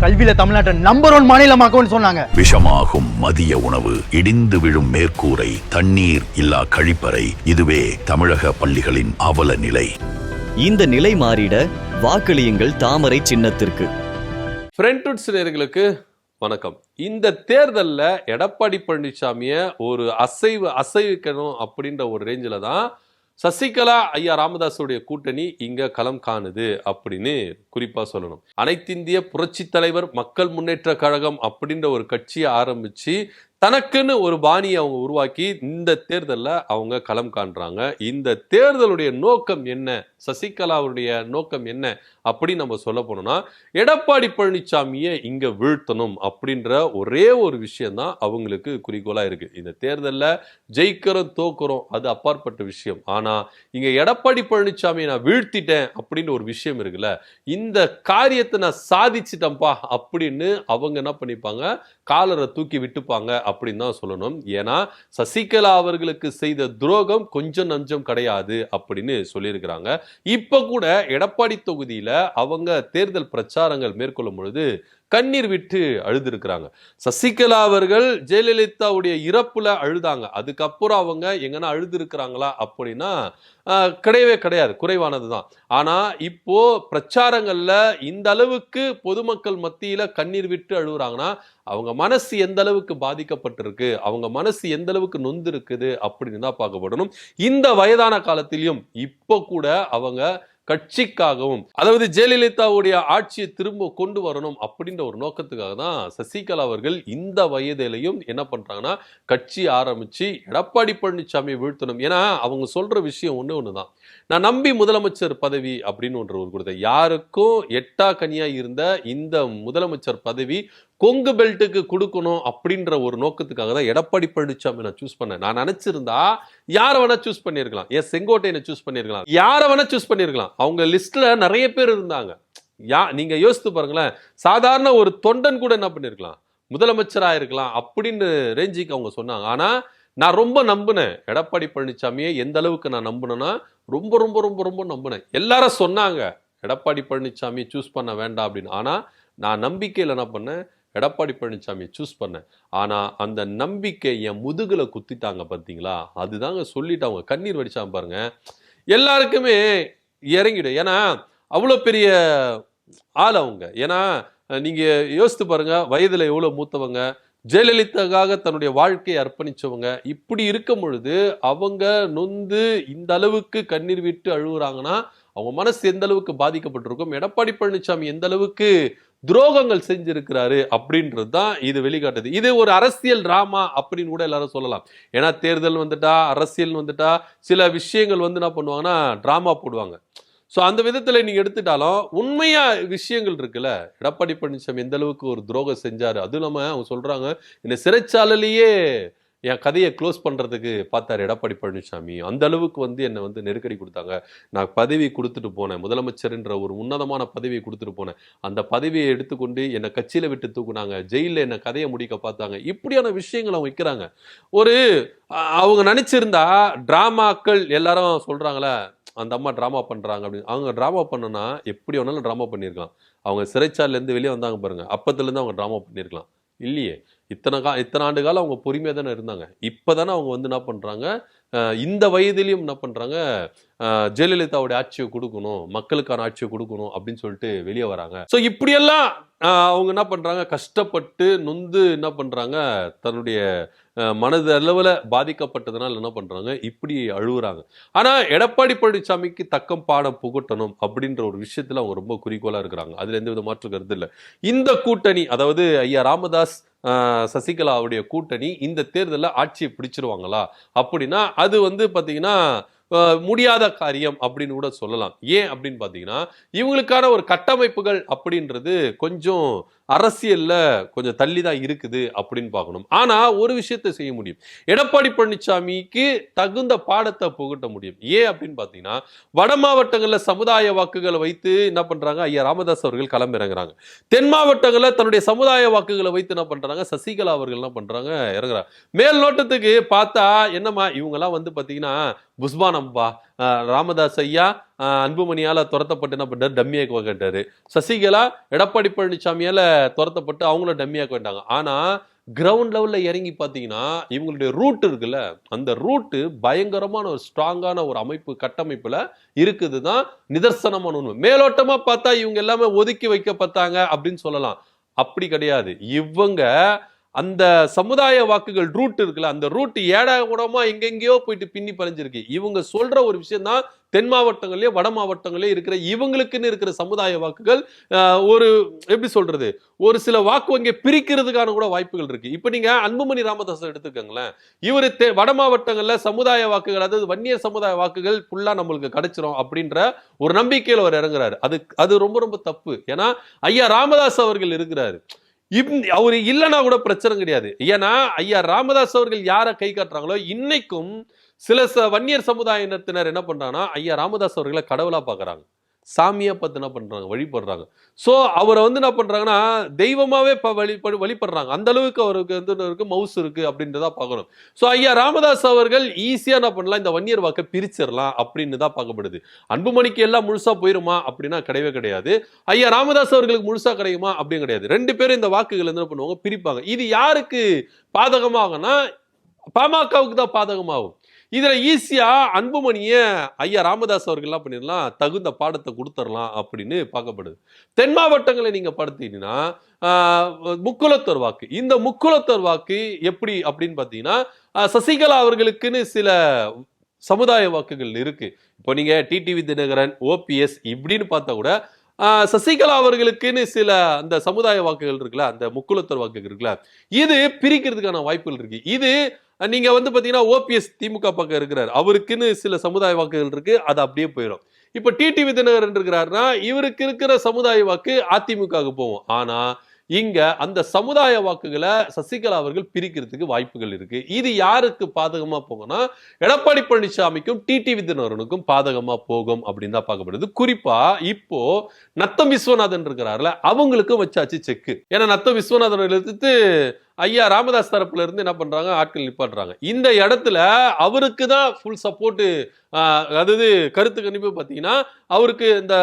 கல்வியில தமிழ்நாட்டை நம்பர் 1 மாநிலமாக்கும்னு சொன்னாங்க. விஷமாகும் மதிய உணவு, இடிந்து விழும் மேற்கூரை, தண்ணீர் இல்லா கழிப்பறை, இதுவே தமிழக பள்ளிகளின் அவல நிலை. இந்த நிலை மாறிட வாக்களியுங்கள் தாமரை சின்னத்திற்கு. ஃப்ரெண்ட்வுட்ஸ் நேயர்களுக்கு வணக்கம். இந்த தேர்தலில் எடப்பாடி பழனிசாமியை ஒரு அசைவிக்கணும் அப்படின்ற ஒரு ரேஞ்சில் தான் சசிகலா ஐயா ராமதாஸுடைய கூட்டணி இங்க களம் காணுது அப்படின்னு குறிப்பா சொல்லணும். அனைத்திந்திய புரட்சி தலைவர் மக்கள் முன்னேற்ற கழகம் அப்படின்ற ஒரு கட்சியை ஆரம்பிச்சு தனக்குன்னு ஒரு பாணியை அவங்க உருவாக்கி இந்த தேர்தலில் அவங்க களம் காண்றாங்க. இந்த தேர்தலுடைய நோக்கம் என்ன, சசிகலாவுடைய நோக்கம் என்ன அப்படின்னு நம்ம சொல்ல போனோம்னா, எடப்பாடி பழனிசாமியை இங்க வீழ்த்தணும் அப்படின்ற ஒரே ஒரு விஷயம்தான் அவங்களுக்கு குறிக்கோளா இருக்கு. இந்த தேர்தலில் ஜெயிக்கிறோம் தோக்குறோம் அது அப்பாற்பட்ட விஷயம். ஆனா இங்க எடப்பாடி பழனிசாமியை நான் வீழ்த்திட்டேன் அப்படின்னு ஒரு விஷயம் இருக்குல்ல, இந்த காரியத்தை நான் சாதிச்சிட்டேன்ப்பா அப்படின்னு அவங்க என்ன பண்ணிப்பாங்க, காலரை தூக்கி விட்டுப்பாங்க அப்படின்னு தான் சொல்லணும். ஏன்னா சசிகலா அவர்களுக்கு செய்த துரோகம் கொஞ்சம் நஞ்சம் கிடையாது அப்படின்னு சொல்லியிருக்கிறாங்க. இப்ப கூட எடப்பாடி தொகுதியில அவங்க தேர்தல் பிரச்சாரங்கள் மேற்கொள்ளும் பொழுது கண்ணீர் விட்டு அழுதுருக்கிறாங்க. சசிகலா அவர்கள் ஜெயலலிதாவுடைய இறப்புல அழுதாங்க. அதுக்கப்புறம் அவங்க எங்கன்னா அழுது இருக்கிறாங்களா அப்படின்னா கிடையவே கிடையாது, குறைவானதுதான். ஆனா இப்போ பிரச்சாரங்கள்ல இந்த அளவுக்கு பொதுமக்கள் மத்தியில கண்ணீர் விட்டு அழுகுறாங்கன்னா அவங்க மனசு எந்த அளவுக்கு பாதிக்கப்பட்டிருக்கு, அவங்க மனசு எந்த அளவுக்கு நொந்து இருக்குது அப்படின்னு தான் பார்க்கப்படணும். இந்த வயதான காலத்திலையும் இப்போ கூட அவங்க கட்சிக்காகவும், அதாவது ஜெயலலிதாவுடைய ஆட்சியை திரும்ப கொண்டு வரணும் அப்படின்ற ஒரு நோக்கத்துக்காக தான் சசிகலா அவர்கள் இந்த வயதிலையும் என்ன பண்றாங்கன்னா கட்சி ஆரம்பிச்சு எடப்பாடி பழனிசாமியை வீழ்த்தணும். ஏன்னா அவங்க சொல்ற விஷயம் ஒண்ணுதான், நான் நம்பி முதலமைச்சர் பதவி அப்படின்னு ஒன்று கொடுத்தேன். யாருக்கும் எட்டா கனியா இருந்த இந்த முதலமைச்சர் பதவி கொங்கு பெல்ட்டுக்கு கொடுக்கணும் அப்படின்ற ஒரு நோக்கத்துக்காக தான் எடப்பாடி பழனிசாமி நான் சூஸ் பண்ணேன். நான் நினைச்சிருந்தா யாரை வேணா சூஸ் பண்ணிருக்கலாம், செங்கோட்டையனை சூஸ் பண்ணிருக்கலாம், யாரை வேணா சூஸ் பண்ணிருக்கலாம். அவங்க லிஸ்ட்ல நிறைய பேர் இருந்தாங்க. நீங்க யோசித்து பாருங்களேன், சாதாரண ஒரு தொண்டன் கூட என்ன பண்ணிருக்கலாம், முதலமைச்சரா இருக்கலாம் அப்படின்னு ரேஞ்சுக்கு அவங்க சொன்னாங்க. ஆனா நான் ரொம்ப நம்பினேன் எடப்பாடி பழனிசாமியை. எந்த அளவுக்கு நான் நம்பினேன்னா ரொம்ப ரொம்ப ரொம்ப ரொம்ப நம்பினேன். எல்லாரும் சொன்னாங்க எடப்பாடி பழனிசாமியை சூஸ் பண்ண வேண்டாம் அப்படின்னு. ஆனா நான் நம்பிக்கையில் என்ன பண்ணேன், எடப்பாடி பழனிசாமியை சூஸ் பண்ணேன். ஆனா அந்த நம்பிக்கை என் முதுகுல குத்திட்டாங்க பார்த்தீங்களா, அதுதாங்க சொல்லிட்டு அவங்க கண்ணீர் வடிச்சாங்க பாருங்க. எல்லாருக்குமே இறங்கிடும். ஏன்னா அவ்வளோ பெரிய ஆள் அவங்க. ஏன்னா நீங்க யோசித்து பாருங்க, வயதுல எவ்வளவு மூத்தவங்க, ஜெயலலிதாவுக்காக தன்னுடைய வாழ்க்கையை அர்ப்பணிச்சவங்க. இப்படி இருக்கும் பொழுது அவங்க நொந்து இந்த அளவுக்கு கண்ணீர் விட்டு அழுகுறாங்கன்னா அவங்க மனசு எந்த அளவுக்கு பாதிக்கப்பட்டிருக்கும், எடப்பாடி பழனிசாமி எந்த அளவுக்கு துரோகங்கள் செஞ்சிருக்கிறாரு அப்படின்றது தான் இது வெளிக்காட்டுது. இது ஒரு அரசியல் டிராமா அப்படின்னு கூட எல்லாரும் சொல்லலாம். ஏன்னா தேர்தல் வந்துட்டா, அரசியல் வந்துட்டா சில விஷயங்கள் வந்து என்ன பண்ணுவாங்கன்னா டிராமா போடுவாங்க. ஸோ அந்த விதத்தில் நீங்கள் எடுத்துட்டாலும் உண்மையா விஷயங்கள் இருக்குல்ல, எடப்பாடி பழனிசாமி எந்த அளவுக்கு ஒரு துரோகம் செஞ்சாரு. அதுவும் இல்லாமல் அவங்க சொல்றாங்க, இந்த சிறைச்சாலையிலேயே என் கதையை க்ளோஸ் பண்ணுறதுக்கு பார்த்தாரு எடப்பாடி பழனிசாமி. அந்த அளவுக்கு வந்து என்னை வந்து நெருக்கடி கொடுத்தாங்க. நான் பதவி கொடுத்துட்டு போனேன், முதலமைச்சர்ன்ற ஒரு உன்னதமான பதவியை கொடுத்துட்டு போனேன். அந்த பதவியை எடுத்துக்கொண்டு என்னை கட்சியில் விட்டு தூக்குனாங்க, ஜெயிலில் என்னை கதையை முடிக்க பார்த்தாங்க. இப்படியான விஷயங்கள் அவங்க வைக்கிறாங்க. ஒரு அவங்க நினைச்சிருந்தா டிராமாக்கள் எல்லாரும் சொல்றாங்களே அந்த அம்மா ட்ராமா பண்ணுறாங்க அப்படின்னு, அவங்க ட்ராமா பண்ணனா எப்படி வேணாலும் ட்ராமா பண்ணியிருக்கலாம். அவங்க சிறைச்சாலையிலேருந்து வெளியே வந்தாங்க பாருங்க, அப்பத்துலேருந்து அவங்க ட்ராமா பண்ணியிருக்கலாம். இல்லையே, இத்தனை ஆண்டு காலம் அவங்க பொறுமையாக தானே இருந்தாங்க. இப்போ தானே அவங்க வந்து என்ன பண்ணுறாங்க, இந்த வயதிலையும் என்ன பண்ணுறாங்க, ஜெயலலிதாவுடைய ஆட்சியை கொடுக்கணும், மக்களுக்கான ஆட்சியை கொடுக்கணும் அப்படின்னு சொல்லிட்டு வெளியே வராங்க. ஸோ இப்படியெல்லாம் அவங்க என்ன பண்ணுறாங்க, கஷ்டப்பட்டு நொந்து என்ன பண்ணுறாங்க, தன்னுடைய மனது அளவில் பாதிக்கப்பட்டதுனால என்ன பண்ணுறாங்க, இப்படி அழுகுறாங்க. ஆனால் எடப்பாடி பழனிசாமிக்கு தக்கம் பாடம் புகட்டணும் அப்படின்ற ஒரு விஷயத்தில் அவங்க ரொம்ப குறிக்கோளாக இருக்கிறாங்க. அதில் எந்த வித மாற்று கருத்து இல்லை. இந்த கூட்டணி, அதாவது ஐயா ராமதாஸ் சசிகலாவுடைய கூட்டணி இந்த தேர்தலில் ஆட்சியை பிடிச்சிருவாங்களா அப்படின்னா அது வந்து பார்த்தீங்கன்னா முடியாத காரியம் அப்படின்னு கூட சொல்லலாம். ஏன் அப்படின்னு பார்த்தீங்கன்னா இவங்களுக்கான ஒரு கட்டமைப்புகள் அப்படின்றது கொஞ்சம் அரசியல்ல கொஞ்சம் தள்ளி தான் இருக்குது அப்படின்னு பார்க்கணும். ஆனா ஒரு விஷயத்தை செய்ய முடியும், எடப்பாடி பழனிசாமிக்கு தகுந்த பாடத்தை புகட்ட முடியும். ஏன் அப்படின்னு பார்த்தீங்கன்னா வட மாவட்டங்கள்ல சமுதாய வாக்குகளை வைத்து என்ன பண்றாங்க, ஐயா ராமதாஸ் அவர்கள் களமிறங்குறாங்க. தென் மாவட்டங்களில் தன்னுடைய சமுதாய வாக்குகளை வைத்து என்ன பண்றாங்க, சசிகலா அவர்கள் என்ன பண்றாங்க, இறங்குறாங்க. மேல் நோட்டத்துக்கு பார்த்தா என்னமா இவங்கெல்லாம் வந்து பார்த்தீங்கன்னா புஷ்பானம்பா ராமதாஸ் ஐயா அன்புமணியால துரத்தப்பட்டு என்ன பண்ணாரு, டம்மியாக்க கேட்டாரு. சசிகலா எடப்பாடி பழனிசாமியால துரத்தப்பட்டு அவங்களும் டம்மியாக்க வேண்டாங்க. ஆனா கிரவுண்ட் லெவல்ல இறங்கி பாத்தீங்கன்னா இவங்களுடைய ரூட் இருக்குல்ல, அந்த ரூட் பயங்கரமான ஒரு ஸ்ட்ராங்கான ஒரு அமைப்பு கட்டமைப்புல இருக்குதுதான் நிதர்சனமான உண்மை. மேலோட்டமா பார்த்தா இவங்க எல்லாமே ஒதுக்கி வைக்கப்பட்டாங்க அப்படின்னு சொல்லலாம். அப்படி கிடையாது. இவங்க அந்த சமுதாய வாக்குகள் ரூட் இருக்குல்ல, அந்த ரூட் ஏடா கூடமா எங்கெங்கயோ போயிட்டு பின்னி பறிஞ்சிருக்கு. இவங்க சொல்ற ஒரு விஷயம் தான் தென் மாவட்டங்களே வட மாவட்டங்களே இருக்கிற இவங்களுக்குன்னு இருக்கிற சமுதாய வாக்குகள் ஒரு எப்படி சொல்றது, ஒரு சில வாக்கு வங்கி பிரிக்கிறதுக்கான கூட வாய்ப்புகள் இருக்கு. இப்ப நீங்க அன்புமணி ராமதாஸ் எடுத்துக்கங்களேன். இவரு வட மாவட்டங்கள்ல சமுதாய வாக்குகள், அதாவது வன்னியர் சமுதாய வாக்குகள் ஃபுல்லா நம்மளுக்கு கிடைச்சிரும் அப்படின்ற ஒரு நம்பிக்கையில அவர் இறங்குறாரு. அது ரொம்ப ரொம்ப தப்பு. ஏன்னா ஐயா ராமதாஸ் அவர்கள் இருக்கிறாரு, அவரு இல்லைன்னா கூட பிரச்சனை கிடையாது. ஏன்னா ஐயா ராமதாஸ் அவர்கள் யாரை கை காட்டுறாங்களோ இன்னைக்கும் சில வன்னியர் சமுதாயத்தினர் என்ன பண்றாங்கன்னா ஐயா ராமதாஸ் அவர்களை கடவுளா பாக்குறாங்க, சாமியா பார்த்து என்ன பண்றாங்க, வழிபடுறாங்க. சோ அவரை என்ன பண்றாங்கன்னா தெய்வமாவே வழிபடுறாங்க. அந்த அளவுக்கு அவருக்கு மவுஸ் இருக்கு அப்படின்றதா பார்க்கணும். சோ ஐயா ராமதாஸ் அவர்கள் ஈஸியா என்ன பண்ணலாம், இந்த வன்னியர் வாக்கை பிரிச்சிடலாம் அப்படின்னு தான் பார்க்கப்படுது. அன்புமணிக்கு எல்லாம் முழுசா போயிருமா அப்படின்னா கிடையவே கிடையாது. ஐயா ராமதாஸ் அவர்களுக்கு முழுசா கிடைக்குமா அப்படின்னு கிடையாது. ரெண்டு பேரும் இந்த வாக்குகள் என்ன பண்ணுவாங்க, பிரிப்பாங்க. இது யாருக்கு பாதகமாகும்னா பாமகவுக்கு தான் பாதகமாகும். இதுல ஈஸியா அன்புமணிய ஐயா ராமதாஸ் அவர்கள் எல்லாம் பண்ணிடலாம், தகுந்த பாடத்தை கொடுத்துடலாம் அப்படின்னு பார்க்கப்படுது. தென் மாவட்டங்களை நீங்க படுத்தீங்கன்னா முக்குலத்தோர் வாக்கு, இந்த முக்குலத்தோர் வாக்கு எப்படி அப்படின்னு பாத்தீங்கன்னா சசிகலா அவர்களுக்குன்னு சில சமுதாய வாக்குகள் இருக்கு. இப்போ நீங்க டிடிவி தினகரன், ஓபிஎஸ் இப்படின்னு பார்த்தா கூட சசிகலா அவர்களுக்குன்னு சில அந்த சமுதாய வாக்குகள் இருக்குல்ல, அந்த முக்குலத்தோர் வாக்குகள் இருக்குல்ல, இது பிரிக்கிறதுக்கான வாய்ப்புகள் இருக்கு. இது நீங்க பாத்தீங்கன்னா ஓபிஎஸ் திமுக பக்கம் இருக்கிறார், அவருக்குன்னு சில சமுதாய வாக்குகள் இருக்கு, அது அப்படியே போயிடும். இப்ப டிடிவி தினகரன் இருக்கிறாருன்னா இவருக்கு இருக்கிற சமுதாய வாக்கு அதிமுகவுக்கு போகும். ஆனா இங்க அந்த சமுதாய வாக்குகளை சசிகலா அவர்கள் பிரிக்கிறதுக்கு வாய்ப்புகள் இருக்கு. இது யாருக்கு பாதகமா போகும்னா எடப்பாடி பழனிசாமிக்கும் டிடிவி தினகரனுக்கும் பாதகமா போகும் அப்படின்னு தான் பார்க்கப்படுது. குறிப்பா இப்போ நத்தம் விஸ்வநாதன் இருக்கிறாருல, அவங்களுக்கும் வச்சாச்சு செக்கு. ஏன்னா நத்தம் விஸ்வநாதன் எடுத்து ஐயா ராமதாஸ் தரப்புல இருந்து என்ன பண்றாங்க, ஆட்கள் நிப்பாட்டுறாங்க. இந்த இடத்துல அவருக்கு தான் ஃபுல் சப்போர்ட். அதாவது கருத்து கணிப்பு பார்த்தீங்கன்னா அவருக்கு இந்த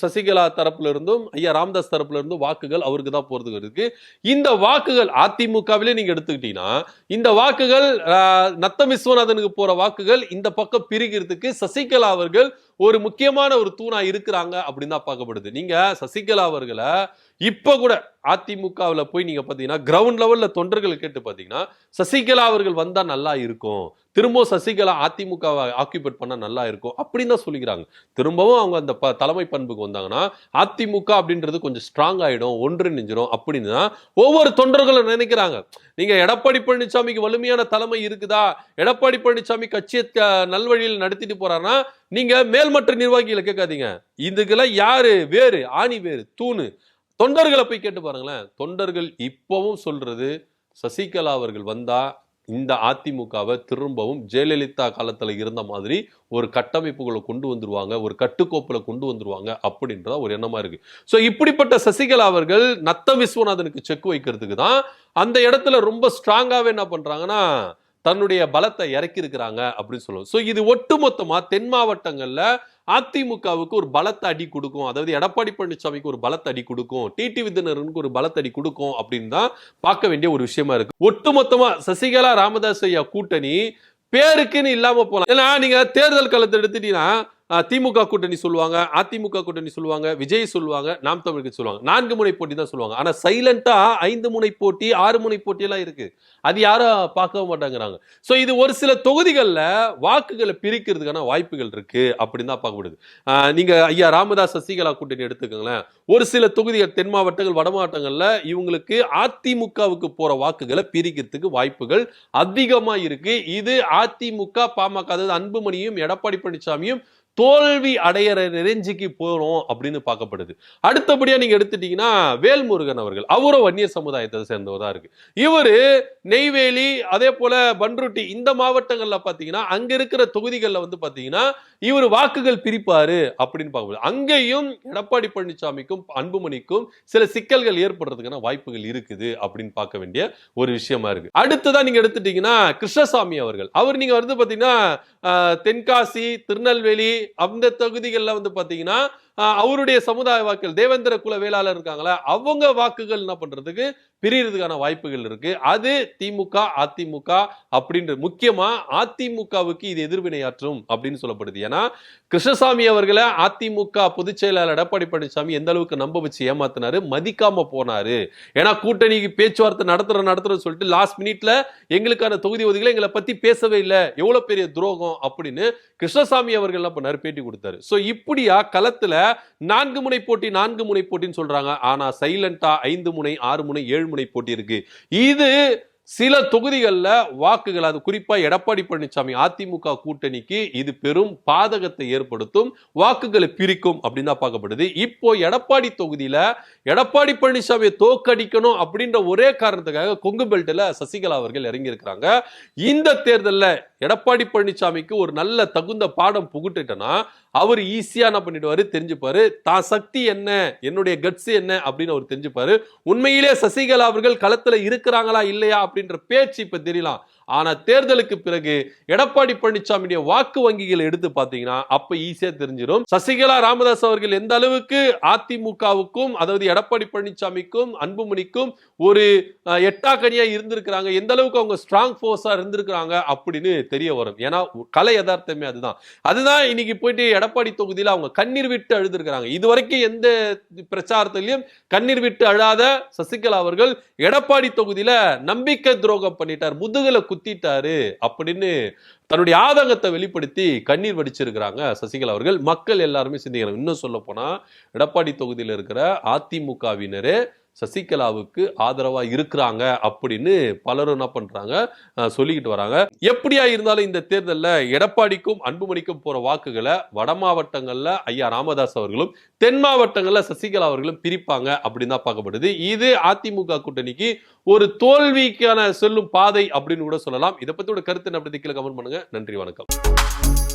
சசிகலா தரப்புல இருந்தும் ஐயா ராமதாஸ் தரப்புல இருந்தும் வாக்குகள் அவருக்கு தான் போறதுக்கு இருக்கு. இந்த வாக்குகள் அதிமுகவிலே நீங்க எடுத்துக்கிட்டீங்கன்னா இந்த வாக்குகள் நத்தம் விஸ்வநாதனுக்கு போற வாக்குகள் இந்த பக்கம் பிரிக்கிறதுக்கு சசிகலா அவர்கள் ஒரு முக்கியமான ஒரு தூணா இருக்கிறாங்க அப்படின்னு தான் பார்க்கப்படுது. நீங்க சசிகலா அவர்களை இப்ப கூட அதிமுகவுல போய் நீங்க பாத்தீங்கன்னா கிரவுண்ட் லெவல்ல தொண்டர்கள் கேட்டு பாத்தீங்கன்னா சசிகலா அவர்கள் வந்தா நல்லா இருக்கும், திரும்பவும் சசிகலா அதிமுகவை ஆக்குபேட் பண்ணா நல்லா இருக்கும் அப்படின்னு தான் சொல்லிக்கிறாங்க. திரும்பவும் அவங்க அந்த தலைமை பண்புக்கு வந்தாங்கன்னா அதிமுக அப்படின்றது கொஞ்சம் ஸ்ட்ராங் ஆயிடும், ஒன்று நெஞ்சிடும் அப்படின்னு தான் ஒவ்வொரு தொண்டர்களும் நினைக்கிறாங்க. நீங்க எடப்பாடி பழனிசாமிக்கு வலிமையான தலைமை இருக்குதா, எடப்பாடி பழனிசாமி கட்சியை நல்வழியில் நடத்திட்டு போறாருன்னா நீங்க மேல்மட்ட நிர்வாகிகளை கேட்காதீங்க. இதுக்கெல்லாம் யாரு வேறு, ஆணி வேறு, தூணு தொண்டர்களை போய் கேட்டு பாருங்களேன். தொண்டர்கள் இப்பவும் சொல்றது சசிகலா அவர்கள் வந்தா இந்த அதிமுகவை திரும்பவும் ஜெயலலிதா காலத்துல இருந்த மாதிரி ஒரு கட்டமைப்புகளை கொண்டு வந்துருவாங்க, ஒரு கட்டுக்கோப்புல கொண்டு வந்துருவாங்க அப்படின்றத ஒரு எண்ணமா இருக்கு. சோ இப்படிப்பட்ட சசிகலா அவர்கள் நத்தம் விஸ்வநாதனுக்கு செக் வைக்கிறதுக்கு தான் அந்த இடத்துல ரொம்ப ஸ்ட்ராங்காவே என்ன பண்றாங்கன்னா தன்னுடைய பலத்தை இறக்கி இருக்கிறாங்க அப்படின்னு சொல்லுவோம். சோ இது ஒட்டுமொத்தமா தென் மாவட்டங்கள்ல அதிமுகவுக்கு ஒரு பலத்தை அடி கொடுக்கும், அதாவது எடப்பாடி பழனிசாமிக்கு ஒரு பலத்தை அடி கொடுக்கும், டிடிவி தினகரனுக்கு ஒரு பலத்தை அடி கொடுக்கும் அப்படின்னு தான் பார்க்க வேண்டிய ஒரு விஷயமா இருக்கு. ஒட்டுமொத்தமா சசிகலா ராமதாஸ் ஐயா கூட்டணி பேருக்குன்னு இல்லாம போலாம். ஏன்னா நீங்க தேர்தல் காலத்தை எடுத்துட்டீங்கன்னா திமுக கூட்டணி சொல்லுவாங்க, அதிமுக கூட்டணி சொல்லுவாங்க, விஜய் சொல்லுவாங்க, நாம் தமிழுக்கு சொல்லுவாங்க, 4 முனை போட்டி தான் சொல்லுவாங்க. ஆனா சைலண்டா 5 முனை போட்டி 6 முனை போட்டி எல்லாம் இருக்கு, அது யாரும் பார்க்கவும் மாட்டாங்கிறாங்க. சோ இது ஒரு சில தொகுதிகளில் வாக்குகளை பிரிக்கிறதுக்கான வாய்ப்புகள் இருக்கு அப்படின்னு தான் பார்க்கப்படுது. நீங்க ஐயா ராமதாஸ் சசிகலா கூட்டணி எடுத்துக்கோங்களேன், ஒரு சில தொகுதிகள் தென் மாவட்டங்கள் வட மாவட்டங்கள்ல இவங்களுக்கு அதிமுகவுக்கு போற வாக்குகளை பிரிக்கிறதுக்கு வாய்ப்புகள் அதிகமா இருக்கு. இது அதிமுக பாமக, அதாவது அன்புமணியும் எடப்பாடி பழனிசாமியும் தோல்வி அடையிற ரேஞ்சுக்கு போறோம் அப்படின்னு பார்க்கப்படுது. அடுத்தபடியா நீங்க எடுத்துட்டீங்கன்னா வேல்முருகன் அவர்கள், அவரும் வன்னியர் சமுதாயத்தை சேர்ந்தவரா இருக்கு. இவரு நெய்வேலி அதே போல பண்ருட்டி இந்த மாவட்டங்கள்ல பாத்தீங்கன்னா அங்க இருக்கிற தொகுதிகள்ல வந்து பாத்தீங்கன்னா இவர் வாக்குகள் பிரிப்பாரு அப்படின்னு பார்க்கப்படுது. அங்கேயும் எடப்பாடி பழனிசாமிக்கும் அன்புமணிக்கும் சில சிக்கல்கள் ஏற்படுறதுக்கான வாய்ப்புகள் இருக்குது அப்படின்னு பார்க்க வேண்டிய ஒரு விஷயமா இருக்கு. அடுத்ததான் நீங்க எடுத்துட்டீங்கன்னா கிருஷ்ணசாமி அவர்கள், அவர் நீங்க வந்து பாத்தீங்கன்னா தென்காசி திருநெல்வேலி அந்த தொகுதிகளில் வந்து பாத்தீங்கன்னா அவருடைய சமுதாய வாக்குகள் தேவேந்திர குல வேளாளர் இருக்காங்களா அவங்க வாக்குகள் என்ன பண்றதுக்கு பிரியறதுக்கான வாய்ப்புகள் இருக்கு. அது திமுக அதிமுக அப்படின்ற முக்கியமா அதிமுகவுக்கு இது எதிர்வினையாற்றும் அப்படின்னு சொல்லப்படுது. ஏன்னா கிருஷ்ணசாமி அவர்களை அதிமுக பொதுச் செயலாளர் எடப்பாடி பழனிசாமி எந்த அளவுக்கு நம்ப வச்சு ஏமாத்தினாரு, மதிக்காம போனாரு. ஏன்னா கூட்டணிக்கு பேச்சுவார்த்தை நடத்துற சொல்லிட்டு லாஸ்ட் மினிட்ல எங்களுக்கான தொகுதி ஒதுக்கல, எங்களை பத்தி பேசவே இல்லை, எவ்வளவு பெரிய துரோகம் அப்படின்னு கிருஷ்ணசாமி அவர்கள் என்ன பண்ணாரு, பேட்டி கொடுத்தாரு. சோ இப்படியா களத்துல 4 முனை போட்டின்னு சொல்றாங்க. ஆனா சைலண்டா 5 முனை 6 முனை 7 முனை போட்டி இருக்கு. இது சில தொகுதிகளில் வாக்குகள், அது குறிப்பா எடப்பாடி பழனிசாமி அதிமுக கூட்டணிக்கு இது பெரும் பாதகத்தை ஏற்படுத்தும், வாக்குகளை பிரிக்கும் அப்படின்னு தான் பார்க்கப்படுது. இப்போ எடப்பாடி தொகுதியில எடப்பாடி பழனிசாமியை தோக்கடிக்கணும் அப்படின்ற ஒரே காரணத்துக்காக கொங்கு பெல்ட்ல சசிகலா அவர்கள் இறங்கி இருக்கிறாங்க. இந்த தேர்தலில் எடப்பாடி பழனிசாமிக்கு ஒரு நல்ல தகுந்த பாடம் புகுட்டுட்டனா அவர் ஈஸியா என்ன பண்ணிடுவாரு, தெரிஞ்சுப்பாரு தான் சக்தி என்ன, என்னுடைய கட்ஸ் என்ன அப்படின்னு அவர் தெரிஞ்சுப்பாரு. உண்மையிலே சசிகலா அவர்கள் களத்துல இருக்கிறாங்களா இல்லையா அப்படின்ற பேச்சு இப்ப தெரியலாம். ஆனா தேர்தலுக்கு பிறகு எடப்பாடி பழனிசாமியுடைய வாக்கு வங்கிகள் எடுத்து பாத்தீங்கன்னா அப்ப ஈஸியா தெரிஞ்சிடும் சசிகலா ராமதாஸ் அவர்கள் எந்த அளவுக்கு அதிமுகவுக்கும் அதாவது எடப்பாடி பழனிசாமிக்கும் அன்புமணிக்கும் ஒரு எட்டாக்கனியா இருந்திருக்கிறாங்க, எந்த அளவுக்கு அவங்க ஸ்ட்ராங் போர்ஸா இருந்திருக்கிறாங்க அப்படின்னு தெரிய வரும். ஏன்னா கலை யதார்த்தமே அதுதான் இன்னைக்கு போயிட்டு எடப்பாடி தொகுதியில அவங்க கண்ணீர் விட்டு அழுதுருக்கிறாங்க. இதுவரைக்கும் எந்த பிரச்சாரத்திலையும் கண்ணீர் விட்டு அழாத சசிகலா அவர்கள் எடப்பாடி தொகுதியில நம்பிக்கை துரோகம் பண்ணிட்டார், முதுகுல குத்திட்டாரு அப்படின்னு தன்னுடைய ஆதங்கத்தை வெளிப்படுத்தி கண்ணீர் வடிச்சிருக்கிறாங்க சசிகலா அவர்கள். மக்கள் எல்லாருமே சிந்திக்கணும். இன்னும் சொல்ல போனா எடப்பாடி தொகுதியில் இருக்கிற அதிமுகவினரே சசிகலாவுக்கு ஆதரவா இருக்கிறாங்க அப்படின்னு பலரும் என்ன பண்றாங்க சொல்லிக்கிட்டு வராங்க. எப்படியா இருந்தாலும் இந்த தேர்தலில் எடப்பாடிக்கும் அன்புமணிக்கும் போற வாக்குகளை வட மாவட்டங்கள்ல ஐயா ராமதாஸ் அவர்களும் தென் மாவட்டங்கள்ல சசிகலா அவர்களும் பிரிப்பாங்க அப்படின்னு தான் பார்க்கப்படுது. இது அதிமுக கூட்டணிக்கு ஒரு தோல்விக்கான செல்லும் பாதை அப்படின்னு கூட சொல்லலாம். இதை பத்தி கருத்து என்ன கமெண்ட் பண்ணுங்க. நன்றி, வணக்கம்.